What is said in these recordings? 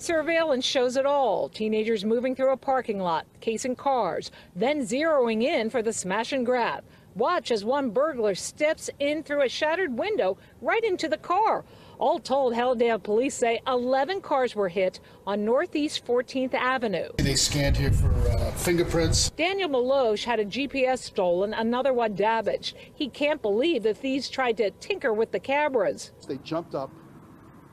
Surveillance shows it all. Teenagers moving through a parking lot, casing cars, then zeroing in for the smash and grab. Watch as one burglar steps in through a shattered window right into the car. All told, Hallandale police say 11 cars were hit on Northeast 14th Avenue. They scanned here for fingerprints. Daniel Maloche had a GPS stolen, another one damaged. He can't believe the thieves tried to tinker with the cameras. They jumped up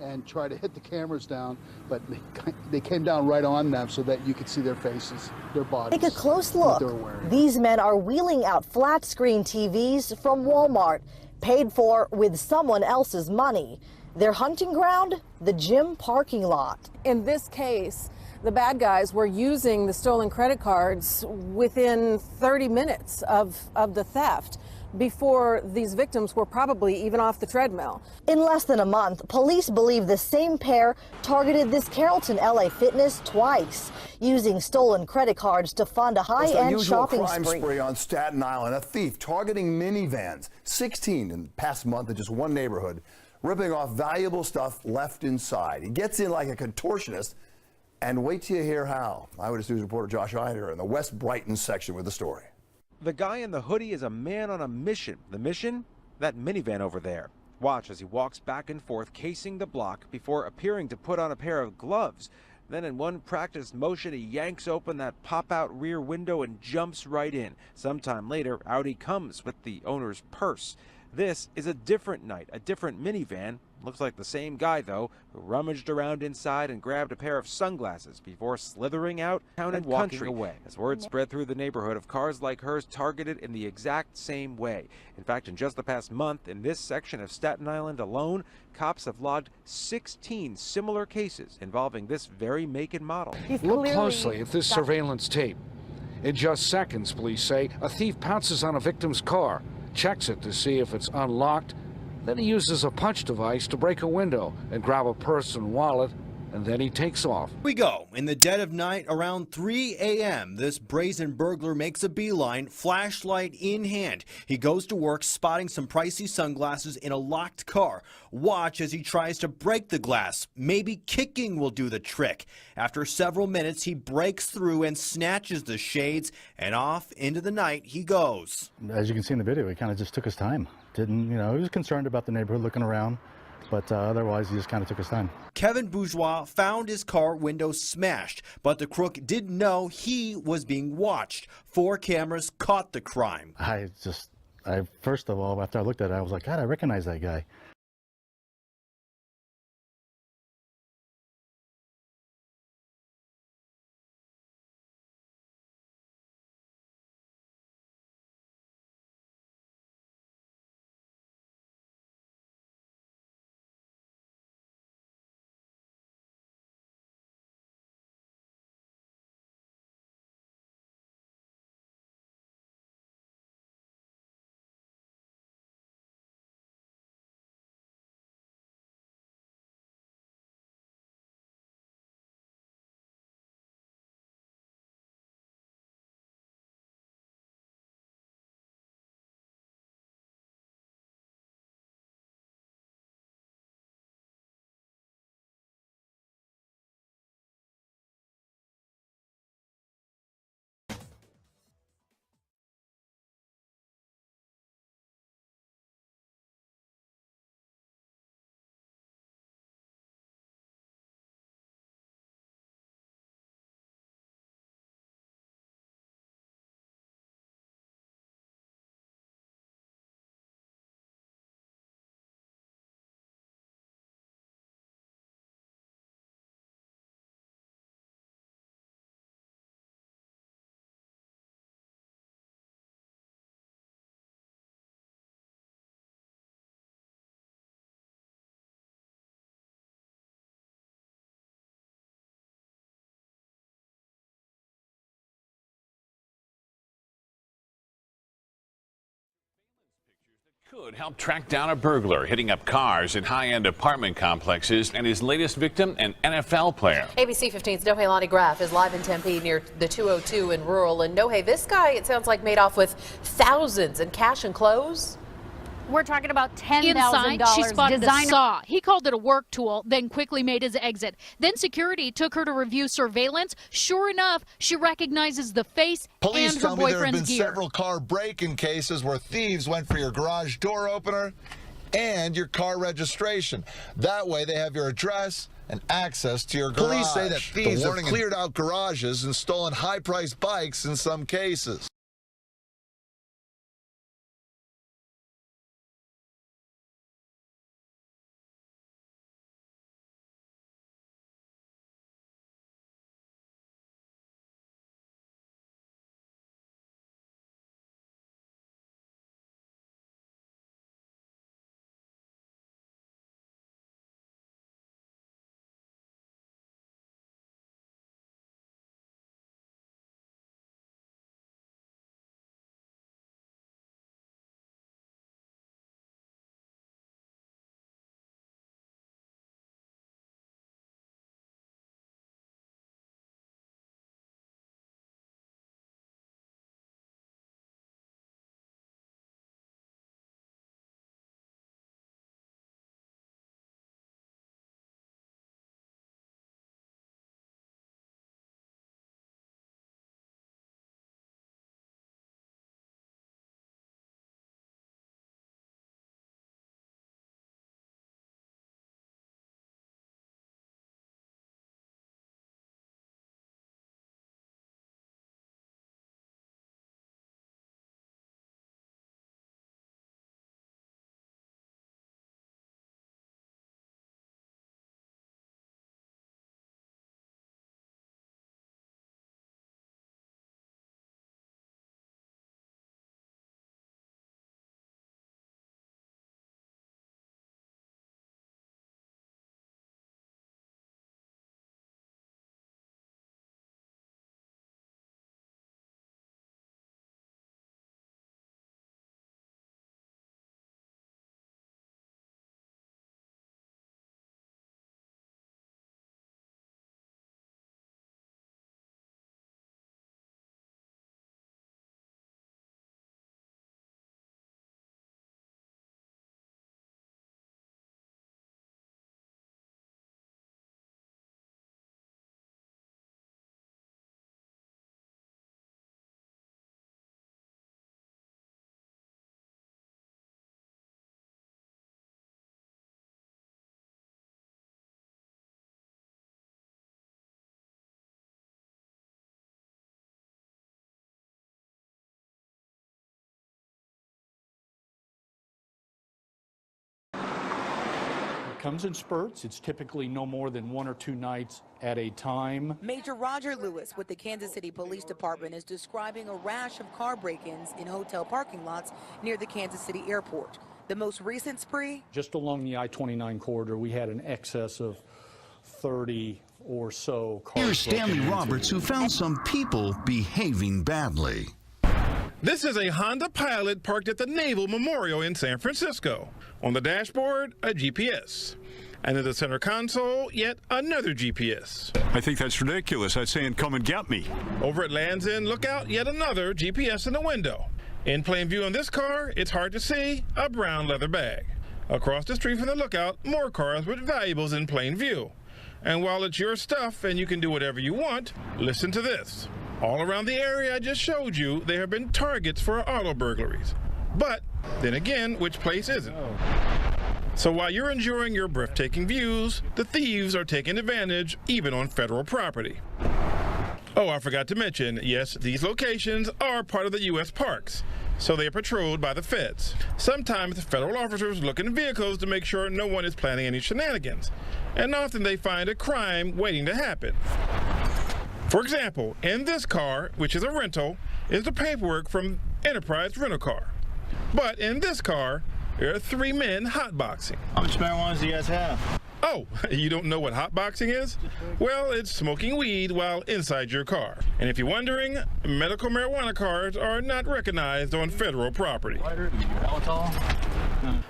and tried to hit the cameras down, but they came down right on them so that you could see their faces, their bodies. Take a close look. These men are wheeling out flat screen TVs from Walmart, paid for with someone else's money. Their hunting ground, the gym parking lot. In this case, the bad guys were using the stolen credit cards within 30 minutes of the theft, before these victims were probably even off the treadmill. In less than a month, police believe the same pair targeted this Carrollton LA Fitness twice, using stolen credit cards to fund a high-end shopping spree on Staten Island. A thief targeting minivans, 16 in the past month in just one neighborhood, ripping off valuable stuff left inside. He gets in like a contortionist, and wait till you hear how. Eyewitness News reporter Josh Eider in the West Brighton section with the story. The guy in the hoodie is a man on a mission. The mission? That minivan over there. Watch as he walks back and forth, casing the block before appearing to put on a pair of gloves. Then in one practiced motion, he yanks open that pop-out rear window and jumps right in. Sometime later, out he comes with the owner's purse. This is a different night, a different minivan. Looks like the same guy, though, who rummaged around inside and grabbed a pair of sunglasses before slithering out and walking away. As word spread through the neighborhood of cars like hers targeted in the exact same way. In fact, in just the past month, in this section of Staten Island alone, cops have logged 16 similar cases involving this very make and model. Look closely at this surveillance tape. In just seconds, police say, a thief pounces on a victim's car, checks it to see if it's unlocked. Then he uses a punch device to break a window and grab a purse and wallet, and then he takes off. We go. In the dead of night, around 3 a.m., this brazen burglar makes a beeline, flashlight in hand. He goes to work spotting some pricey sunglasses in a locked car. Watch as he tries to break the glass. Maybe kicking will do the trick. After several minutes, he breaks through and snatches the shades, and off into the night he goes. As you can see in the video, he kind of just took his time. He was concerned about the neighborhood, looking around, but otherwise he just kind of took his time. Kevin Bourgeois found his car window smashed, but the crook didn't know he was being watched. 4 cameras caught the crime. First of all, after I looked at it, I was like, God, I recognize that guy. Could help track down a burglar hitting up cars in high-end apartment complexes, and his latest victim, an NFL player. ABC 15's Nohe Lonnie Graff is live in Tempe near the 202 in rural. And Nohe, this guy, it sounds like, made off with thousands in cash and clothes. We're talking about $10,000. Inside, she spotted a designer saw. He called it a work tool, then quickly made his exit. Then security took her to review surveillance. Sure enough, she recognizes the face Police and her tell me there have boyfriend's been gear. several car break-in cases where thieves went for your garage door opener and your car registration. That way they have your address and access to your garage. Police say that thieves have cleared out garages and stolen high-priced bikes in some cases. Comes in spurts. It's typically no more than 1 or 2 nights at a time. Major Roger Lewis with the Kansas City Police Department is describing a rash of car break-ins in hotel parking lots near the Kansas City airport. The most recent spree? Just along the I-29 corridor, we had an excess of 30 or so cars. Here's Stanley Roberts, who found some people behaving badly. This is a Honda Pilot parked at the Naval Memorial in San Francisco. On the dashboard, a GPS. And in the center console, yet another GPS. I think that's ridiculous. That's saying, come and get me. Over at Land's End Lookout, yet another GPS in the window. In plain view on this car, it's hard to see, a brown leather bag. Across the street from the lookout, more cars with valuables in plain view. And while it's your stuff and you can do whatever you want, listen to this. All around the area I just showed you, there have been targets for auto burglaries. But then again, which place isn't? So while you're enjoying your breathtaking views, the thieves are taking advantage even on federal property. Oh, I forgot to mention, yes, these locations are part of the U.S. parks, so they are patrolled by the feds. Sometimes the federal officers look in vehicles to make sure no one is planning any shenanigans, and often they find a crime waiting to happen. For example, in this car, which is a rental, is the paperwork from Enterprise Rental Car. But in this car, there are 3 men hotboxing. How much marijuana do you guys have? Oh, you don't know what hotboxing is? Well, it's smoking weed while inside your car. And if you're wondering, medical marijuana cards are not recognized on federal property.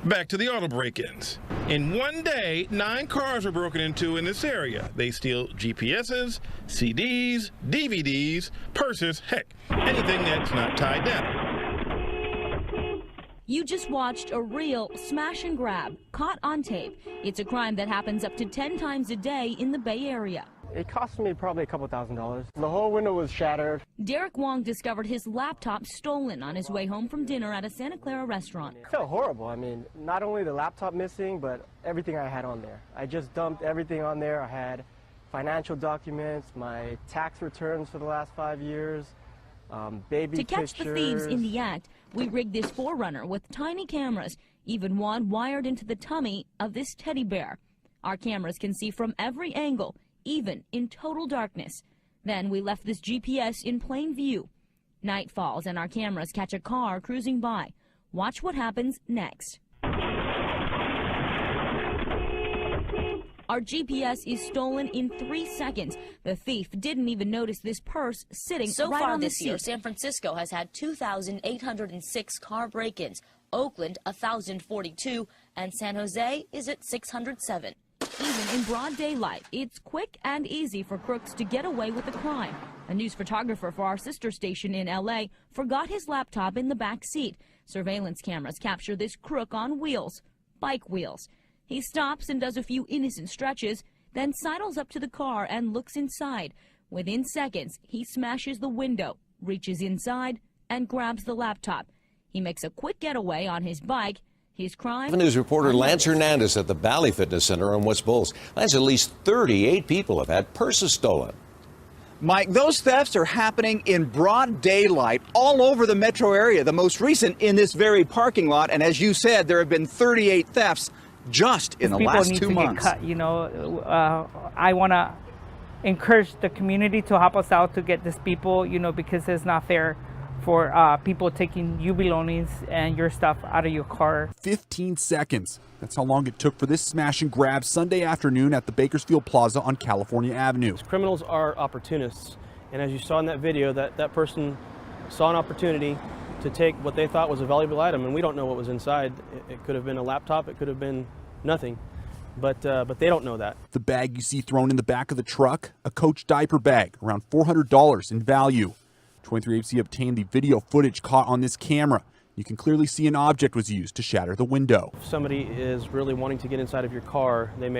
Back to the auto break-ins. In one day, 9 cars were broken into in this area. They steal GPSs, CDs, DVDs, purses, heck, anything that's not tied down. You just watched a real smash and grab caught on tape. It's a crime that happens up to 10 times a day in the Bay Area. It cost me probably a couple $1,000s. The whole window was shattered. Derek Wong discovered his laptop stolen on his way home from dinner at a Santa Clara restaurant. It felt horrible. I mean, not only the laptop missing, but everything I had on there. I just dumped everything on there. I had financial documents, my tax returns for the last 5 years, baby To catch pictures. the thieves in the act, we rigged this 4Runner with tiny cameras, even one wired into the tummy of this teddy bear. Our cameras can see from every angle, even in total darkness. Then we left this GPS in plain view. Night falls and our cameras catch a car cruising by. Watch what happens next. Our GPS is stolen in 3 seconds. The thief didn't even notice this purse sitting So right far on the this year, seat. San Francisco has had 2,806 car break-ins, Oakland 1,042, and San Jose is at 607. Even in broad daylight, it's quick and easy for crooks to get away with the crime. A news photographer for our sister station in L.A. forgot his laptop in the back seat. Surveillance cameras capture this crook on wheels, bike wheels. He stops and does a few innocent stretches, then sidles up to the car and looks inside. Within seconds, he smashes the window, reaches inside, and grabs the laptop. He makes a quick getaway on his bike. His crime? News reporter Lance Hernandez at the Valley Fitness Center on West Bulls. Lance, at least 38 people have had purses stolen. Mike, those thefts are happening in broad daylight all over the metro area, the most recent in this very parking lot. And as you said, there have been 38 thefts just in the last 2 months. Get cut, you know, I want to encourage the community to help us out to get these people, you know, because it's not fair for people taking your belongings and your stuff out of your car. 15 seconds. That's how long it took for this smash and grab Sunday afternoon at the Bakersfield Plaza on California Avenue. Criminals are opportunists, and as you saw in that video, that person saw an opportunity to take what they thought was a valuable item, and we don't know what was inside. It could have been a laptop, it could have been nothing, but they don't know that. The bag you see thrown in the back of the truck, a Coach diaper bag, around $400 in value. 23ABC obtained the video footage caught on this camera. You can clearly see an object was used to shatter the window. If somebody is really wanting to get inside of your car, they may